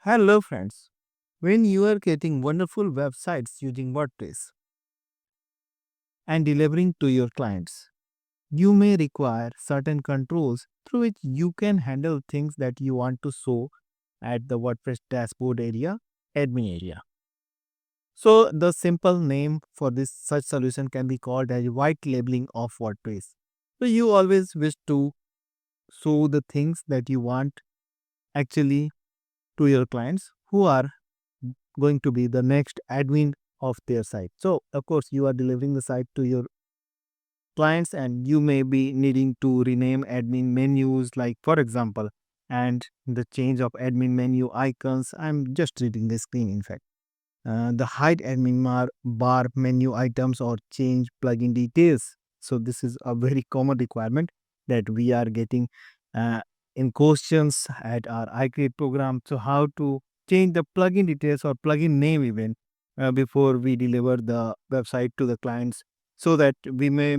Hello, friends. When you are creating wonderful websites using WordPress and delivering to your clients, you may require certain controls through which you can handle things that you want to show at the WordPress dashboard area, admin area. So, the simple name for this such solution can be called as white labeling of WordPress. So, you always wish to show the things that you want actually to your clients who are going to be the next admin of their site. So, of course, you are delivering the site to your clients and you may be needing to rename admin menus, like, for example, and the change of admin menu icons. I'm just reading the screen, in fact. The hide admin bar menu items or change plugin details. So, this is a very common requirement that we are getting uh, in questions at our iCreate program. So, how to change the plugin details or plugin name even before we deliver the website to the clients, so that we may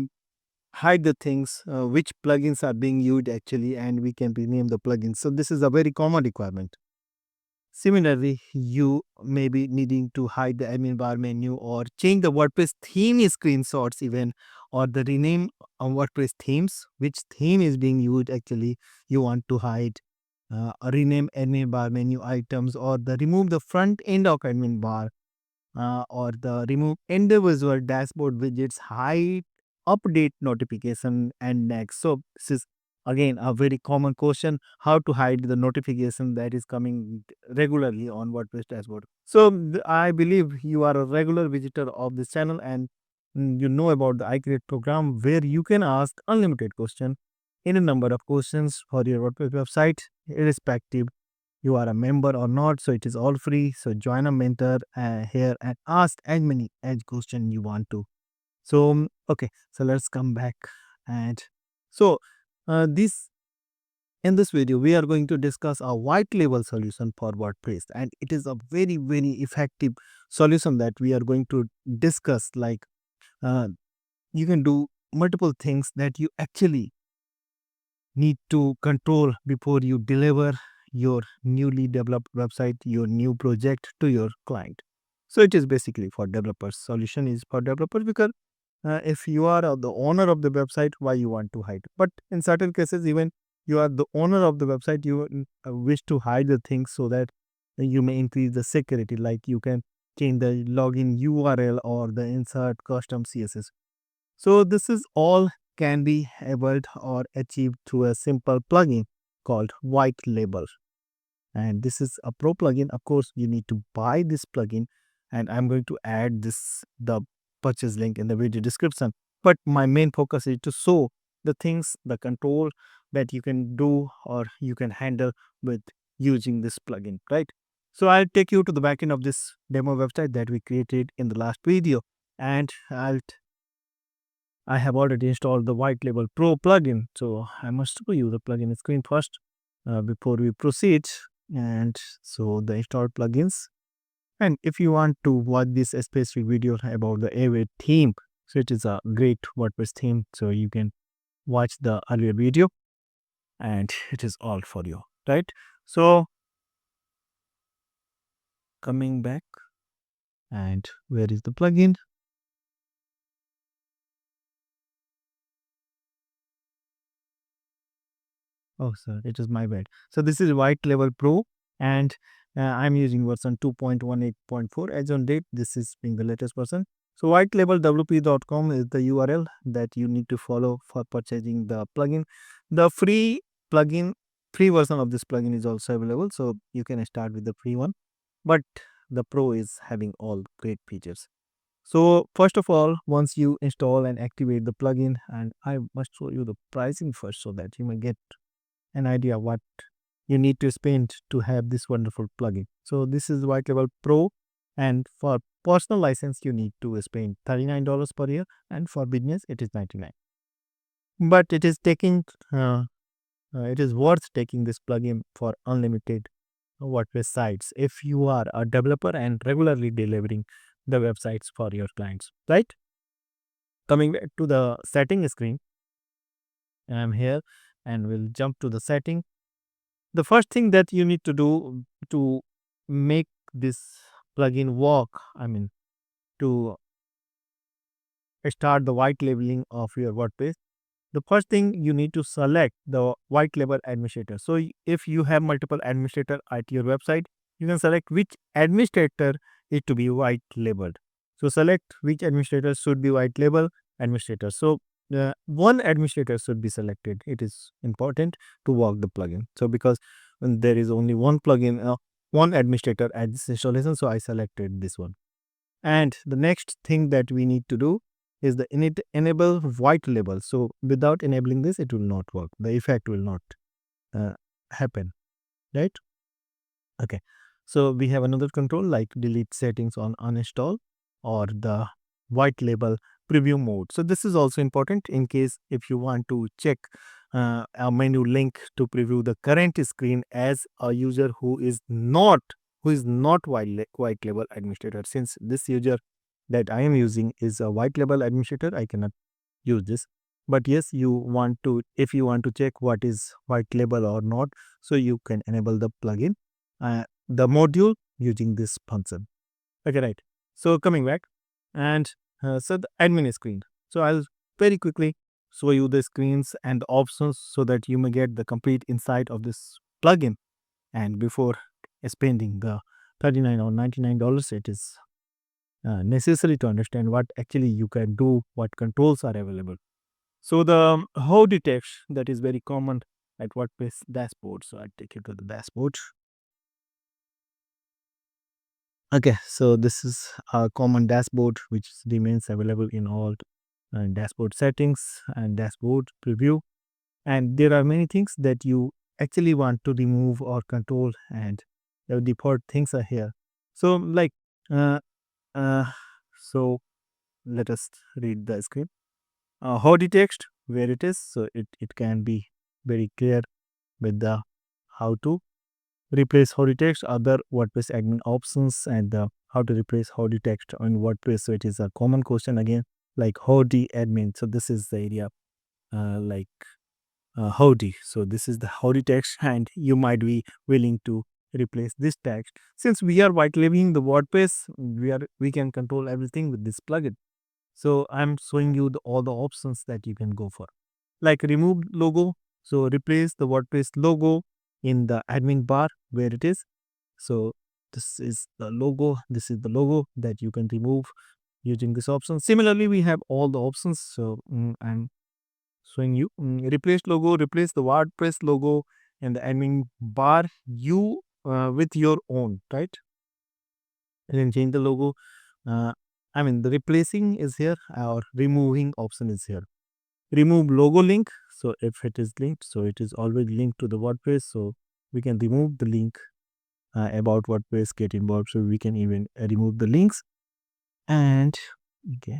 hide the things which plugins are being used actually, and we can rename the plugins. So, this is a very common requirement. Similarly, you may be needing to hide the admin bar menu or change the WordPress theme screenshots even, or the rename on WordPress themes, which theme is being used actually. You want to hide, or rename admin bar menu items, or the remove the front end of admin bar, or the remove individual dashboard widgets, hide update notification and next. So this is again a very common question: how to hide the notification that is coming regularly on WordPress dashboard. So I believe you are a regular visitor of this channel, and you know about the iCreate program, where you can ask unlimited question in a number of questions for your WordPress website, irrespective you are a member or not. So it is all free. So join a mentor here and ask as many as question you want to. So okay, so let's come back. And so this in this video we are going to discuss a white label solution for WordPress, and it is a very effective solution that we are going to discuss. Like, uh, you can do multiple things that you actually need to control before you deliver your newly developed website, your new project to your client. So it is basically for developers. Solution is for developers because if you are the owner of the website, why you want to hide? But in certain cases, even you are the owner of the website, you wish to hide the things so that you may increase the security. Like, you can change the login URL or the insert custom CSS. So this is all can be enabled or achieved through a simple plugin called White Label. And this is a pro plugin. Of course, you need to buy this plugin, and I'm going to add the purchase link in the video description. But my main focus is to show the things, the control that you can do or you can handle with using this plugin, right? So I'll take you to the backend of this demo website that we created in the last video, and I have already installed the White Label Pro plugin. So I must show you the plugin screen first before we proceed. And so the installed plugins. And if you want to watch this specific video about the Airway theme, so it is a great WordPress theme. So you can watch the earlier video, and it is all for you, right? So coming back, and where is the plugin? Oh, sir, it is my bad. So this is White Label Pro, and I'm using version 2.18.4 as on date. This is being the latest version. So whitelabelwp.com is the URL that you need to follow for purchasing the plugin. The plugin, free version of this plugin is also available, so you can start with the free one. But the Pro is having all great features. So first of all, once you install and activate the plugin, and I must show you the pricing first so that you may get an idea what you need to spend to have this wonderful plugin. So this is White Label Pro, and for personal license you need to spend $39 per year, and for business it is 99. But it is worth taking this plugin for unlimited WordPress sites if you are a developer and regularly delivering the websites for your clients, right? Coming back to the setting screen, I'm here and we'll jump to the setting. The first thing that you need to do to make this plugin work, to start the white labeling of your WordPress, the first thing you need to select the white label administrator. So if you have multiple administrator at your website, you can select which administrator is to be white labeled. So select which administrator should be white label administrator. So one administrator should be selected. It is important to work the plugin. So because there is only one plugin, one administrator at this installation, so I selected this one. And the next thing that we need to do is the enable white label. So without enabling this, it will not work. The effect will not uh, happen, right? Okay. So we have another control like delete settings on uninstall or the white label preview mode. So this is also important in case if you want to check a menu link to preview the current screen as a user who is not white label administrator. Since this user that I am using is a white label administrator, I cannot use this. But yes, if you want to check what is white label or not, so you can enable the plugin, the module using this function. Okay, right. So coming back, and so the admin screen. So I'll very quickly show you the screens and the options so that you may get the complete insight of this plugin. And before spending the $39 or $99, it is necessary to understand what actually you can do, what controls are available. So the how text that is very common at WordPress dashboard. So I take you to the dashboard. Okay, so this is a common dashboard which remains available in all dashboard settings and dashboard preview. And there are many things that you actually want to remove or control, and the default things are here. So like, uh, uh, so let us read the script. How text where it is, so it can be very clear with the how to replace Howdy text, other WordPress admin options, and how to replace Howdy text on WordPress. So it is a common question again, like Howdy admin. So this is the area like Howdy. So this is the Howdy text, and you might be willing to replace this text. Since we are white labeling the WordPress, we can control everything with this plugin. So I'm showing you all the options that you can go for, like remove logo. So replace the WordPress logo in the admin bar where it is. So this is the logo. This is the logo that you can remove using this option. Similarly, we have all the options. So I'm showing you replace logo, replace the WordPress logo in the admin bar. You with your own, right? And then change the logo. Uh, the replacing is here or removing option is here. Remove logo link. So if it is linked, so it is always linked to the WordPress. So we can remove the link about WordPress get involved. So we can even remove the links and okay.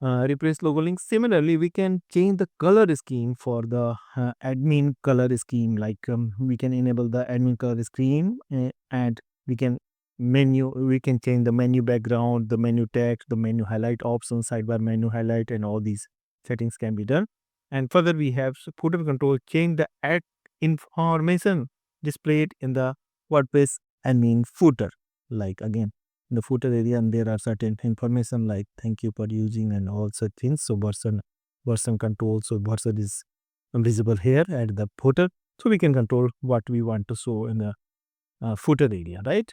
Replace logo link. Similarly, we can change the color scheme for the admin color scheme. Like we can enable the admin color scheme and we can change the menu background, the menu text, the menu highlight option, sidebar menu highlight, and all these settings can be done. And further, we have footer control. Change the add information displayed in the WordPress admin footer. Like again, in the footer area, and there are certain information like thank you for using and all such things. So version control. So version is visible here at the footer. So we can control what we want to show in the footer area, right?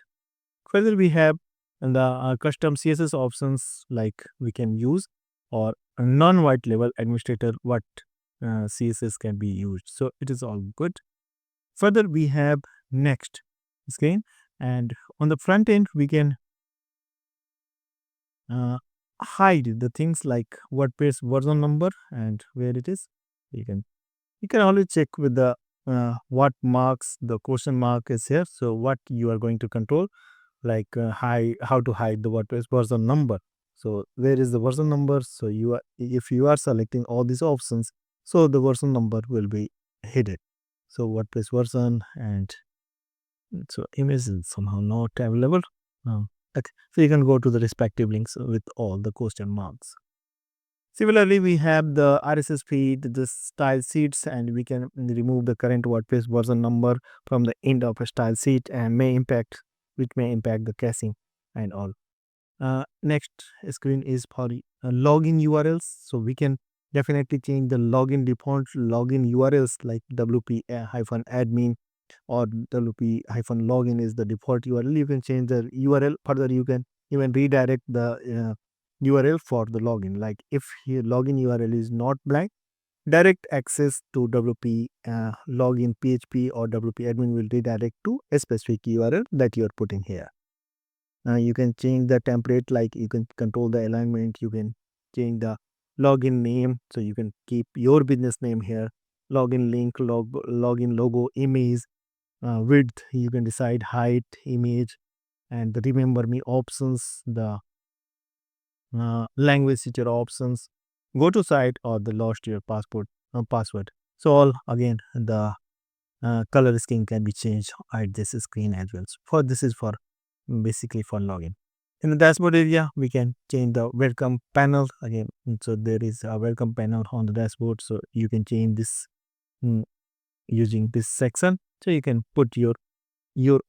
Further, we have the custom CSS options like we can use, or a non-white label administrator what CSS can be used. So it is all good. Further, we have next screen, and on the front end we can uh, hide the things like WordPress version number and where it is. You can always check with the what marks the question mark is here. So what you are going to control, like how to hide the WordPress version number. So where is the version number? So if you are selecting all these options, so the version number will be hidden. So WordPress version, and so image is somehow not available. Okay. So you can go to the respective links with all the question marks. Similarly, we have the RSS feed, the style sheets, and we can remove the current WordPress version number from the end of a style sheet and which may impact the caching and all. Next screen is for login URLs. So we can definitely change the login default login URLs like wp-admin or wp-login is the default URL. You can change the URL. Further, you can even redirect the URL for the login. Like if your login URL is not blank, direct access to WP login PHP or WP admin will redirect to a specific URL that you are putting here. You can change the template, like you can control the alignment, you can change the login name, so you can keep your business name here, login link, login logo, image, width, you can decide height, image, and the remember me options, the language feature options, go to site, or the lost your passport password. So all again the color scheme can be changed at this screen as well. So for this is for basically for login. In the dashboard area, we can change the welcome panel again. So there is a welcome panel on the dashboard. So you can change this mm, using this section. So you can put your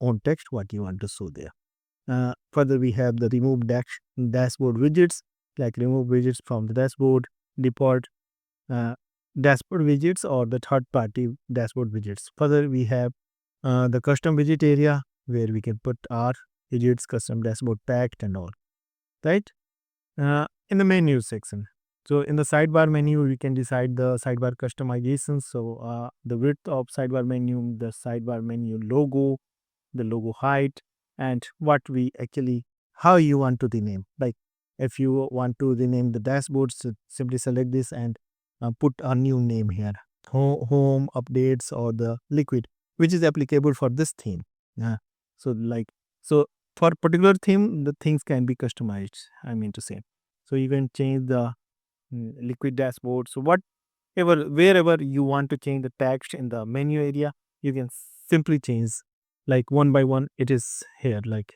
own text what you want to show there. Further, we have the remove dashboard widgets, like remove widgets from the dashboard, default uh, dashboard widgets or the third party dashboard widgets. Further, we have the custom widget area where we can put our widgets, custom dashboard packed and all, right? In the menu section. So in the sidebar menu, we can decide the sidebar customization. So the width of sidebar menu, the sidebar menu logo, the logo height, and what we actually, how you want to rename. Like if you want to rename the dashboard, so simply select this and put a new name here, home updates or the liquid, which is applicable for this theme. Yeah. So like, so for particular theme, the things can be customized, I mean to say. So you can change the liquid dashboard. So wherever you want to change the text in the menu area, you can simply change like one by one. It is here. Like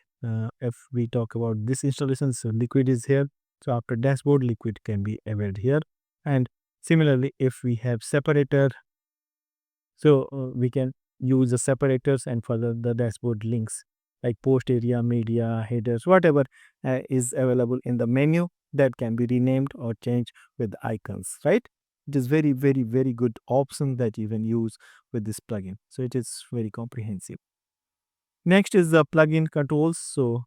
if we talk about this installation, so liquid is here. So after dashboard, liquid can be added here. And similarly, if we have separator, so we can use the separators and further the dashboard links like post area, media, headers, whatever is available in the menu that can be renamed or changed with icons, right? It is very, very, very good option that you can use with this plugin. So it is very comprehensive. Next is the plugin controls. So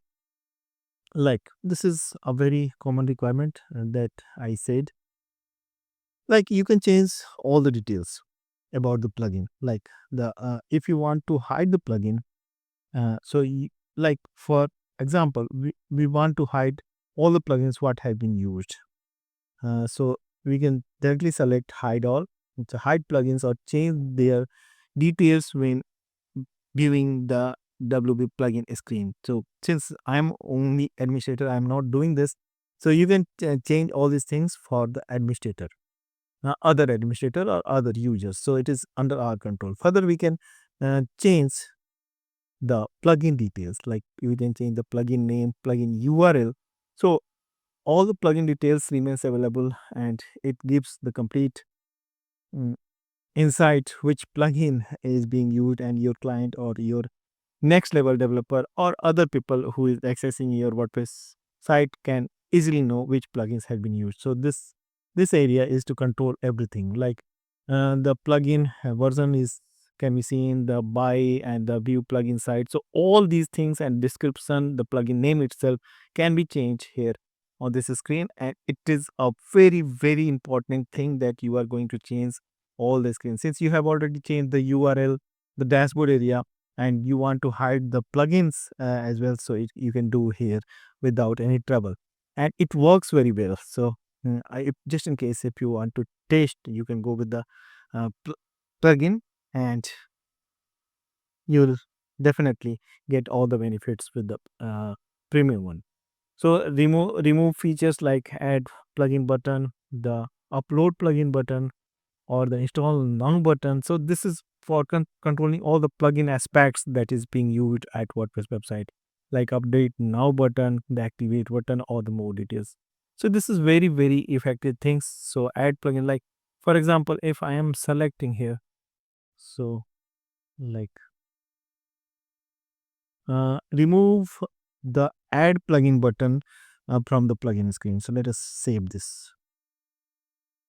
like this is a very common requirement that I said. Like you can change all the details about the plugin. Like the if you want to hide the plugin, so like for example, we want to hide all the plugins what have been used. So we can directly select hide all, to hide plugins or change their details when viewing the WP plugin screen. So since I'm only administrator, I'm not doing this. So you can change all these things for the administrator, other administrator or other users. So it is under our control. Further, we can change the plugin details, like you can change the plugin name, plugin URL. So all the plugin details remains available and it gives the complete mm, insight which plugin is being used, and your client or your next level developer or other people who is accessing your WordPress site can easily know which plugins have been used. So this area is to control everything, like the plugin version is can be seen, the buy and the view plugin site. So all these things and description, the plugin name itself can be changed here on this screen, and it is a very, very important thing that you are going to change all the screens. Since you have already changed the URL, the dashboard area, and you want to hide the plugins as well, so you can do here without any trouble, and it works very well. So just in case if you want to test, you can go with the plugin, and you'll definitely get all the benefits with the premium one. So remove features like add plugin button, the upload plugin button, or the install now button. So this is for controlling all the plugin aspects that is being used at WordPress website, like update now button, the activate button, or the more details. So this is very, very effective things. So add plugin, like for example, if I am selecting here, so like remove the add plugin button from the plugin screen. So let us save this,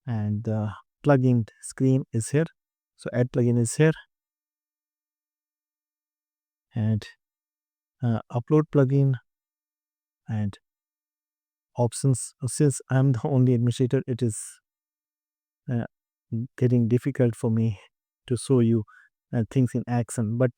and the plugin screen is here. So add plugin is here, and upload plugin and options. Since I'm the only administrator, it is uh, getting difficult for me to show you things in action. But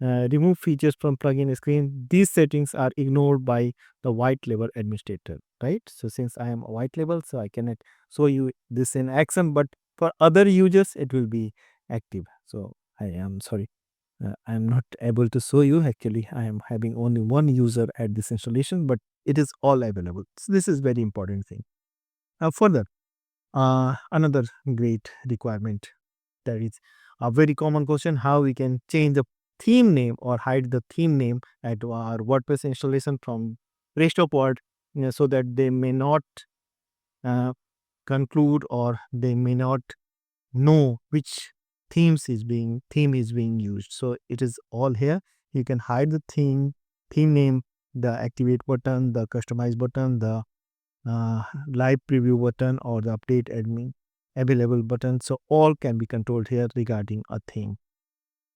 remove features from plugin screen. These settings are ignored by the white label administrator, right? So since I am a white label, so I cannot show you this in action, but for other users, it will be active. So I am sorry. I am not able to show you. Actually, I am having only one user at this installation, but it is all available. So this is very important thing. Further, another great requirement, that is a very common question, how we can change the theme name or hide the theme name at our WordPress installation from rest of world, so that they may not uh, conclude, or they may not know which theme is being used. So it is all here. You can hide the theme name, the activate button, the customize button, the live preview button, or the update admin available button. So all can be controlled here regarding a theme.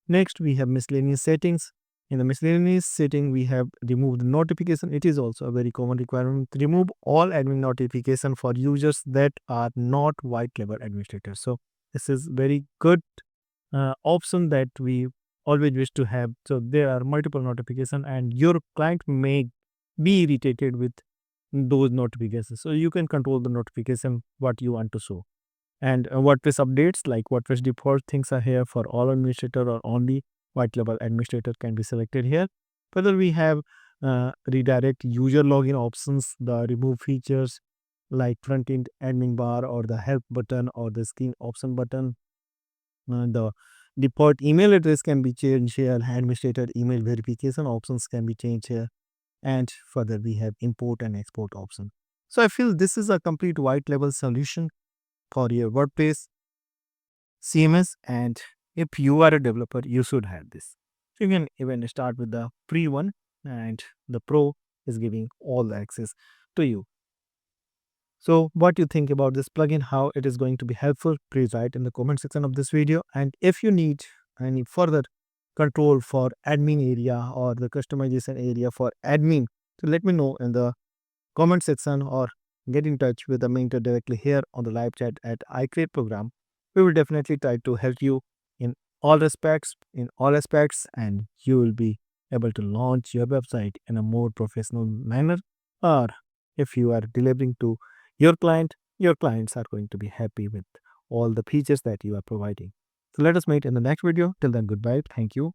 Next, we have miscellaneous settings. In the miscellaneous setting, we have removed the notification. It is also a very common requirement. Remove all admin notification for users that are not white label administrators. So this is very good option that we always wish to have. So there are multiple notification, and your client may be irritated with those notifications. So you can control the notification what you want to show. And WordPress updates, like WordPress default things are here for all administrator, or only white label administrator can be selected here. Further, we have redirect user login options, the remove features like front end admin bar, or the help button, or the screen option button. The default email address can be changed here. Administrator email verification options can be changed here. And further, we have import and export option. So I feel this is a complete white label solution for your WordPress CMS, and if you are a developer, you should have this. So you can even start with the free one, and the pro is giving all the access to you. So what you think about this plugin, how it is going to be helpful, please write in the comment section of this video. And if you need any further control for admin area, or the customization area for admin, so let me know in the comment section, or get in touch with the mentor directly here on the live chat at iCreate program. We will definitely try to help you in all aspects, and you will be able to launch your website in a more professional manner. Or if you are delivering to your client, your clients are going to be happy with all the features that you are providing. So let us meet in the next video. Till then, goodbye. Thank you.